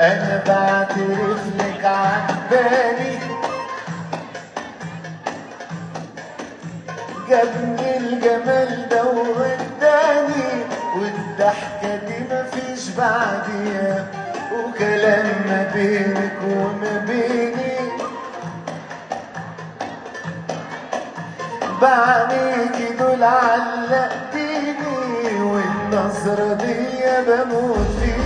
انا بعترف لك عجباني، جابني الجمال ده ووداني، والضحكة دي مفيش بعديها، وكلام ما بينك وما بيني، بعينيكي دول علقتيني، والنظرة دي بموت فيها.